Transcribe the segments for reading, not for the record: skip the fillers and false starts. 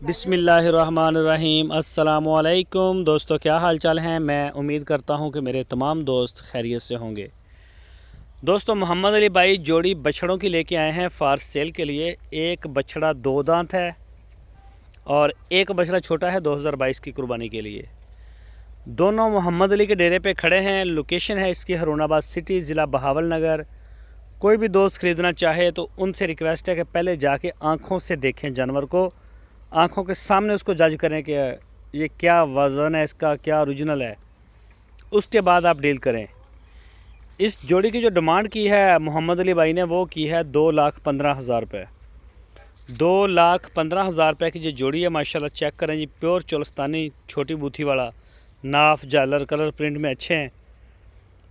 बिस्मिल्लाहिर्रहमानिर्रहीम। अस्सलामुअलैकुम दोस्तों, क्या हाल चाल हैं। मैं उम्मीद करता हूं कि मेरे तमाम दोस्त खैरियत से होंगे। दोस्तों, मोहम्मद अली भाई जोड़ी बछड़ों की लेके आए हैं फार सेल के लिए। एक बछड़ा 2 दांत है और एक बछड़ा छोटा है 2022 की कुर्बानी के लिए। दोनों मोहम्मद अली के डेरे पे खड़े हैं। लोकेशन है इसकी हरुणाबाद सिटी, ज़िला बहावलनगर। कोई भी दोस्त ख़रीदना चाहे तो उनसे रिक्वेस्ट है कि पहले जाके आँखों से देखें जानवर को, आँखों के सामने उसको जज करें कि ये क्या वज़न है इसका, क्या ओरिजिनल है, उसके बाद आप डील करें। इस जोड़ी की जो डिमांड की है मोहम्मद अली भाई ने, वो की है 2,15,000 रुपये। 2,15,000 रुपये की जो जोड़ी है, माशाल्लाह चेक करें जी, प्योर चोलस्तानी छोटी बूथी वाला, नाफ झालर कलर प्रिंट में अच्छे हैं।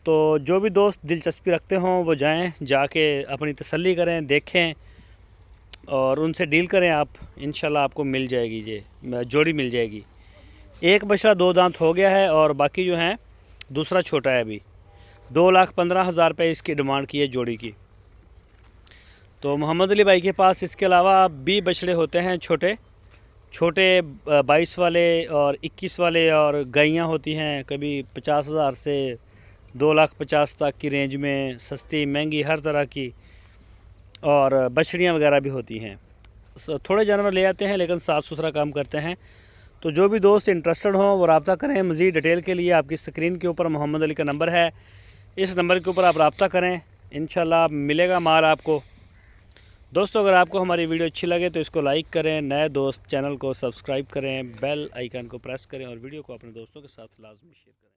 तो जो भी दोस्त दिलचस्पी रखते हों वो जाएं, जाके अपनी तसल्ली करें, देखें और उनसे डील करें। आप इंशाल्लाह आपको मिल जाएगी, ये जोड़ी मिल जाएगी। एक बछड़ा 2 दांत हो गया है और बाकी जो हैं दूसरा छोटा है। अभी 2,15,000 रुपये इसकी डिमांड की है जोड़ी की। तो मोहम्मद अली भाई के पास इसके अलावा भी बछड़े होते हैं छोटे छोटे 22 वाले और 21 वाले, और गायें होती हैं कभी 50,000 से 2,50,000 तक की रेंज में, सस्ती महंगी हर तरह की, और बछड़ियाँ वगैरह भी होती हैं। थोड़े जानवर ले आते हैं लेकिन साफ़ सुथरा काम करते हैं। तो जो भी दोस्त इंटरेस्टेड हों वो रब्ता करें। मज़ीद डिटेल के लिए आपकी स्क्रीन के ऊपर मोहम्मद अली का नंबर है, इस नंबर के ऊपर आप रब्ता करें, इंशाल्लाह मिलेगा माल आपको। दोस्तों, अगर आपको हमारी वीडियो अच्छी लगे तो इसको लाइक करें, नए दोस्त चैनल को सब्सक्राइब करें, बेल आइकन को प्रेस करें और वीडियो को अपने दोस्तों के साथ लाजमी शेयर करें।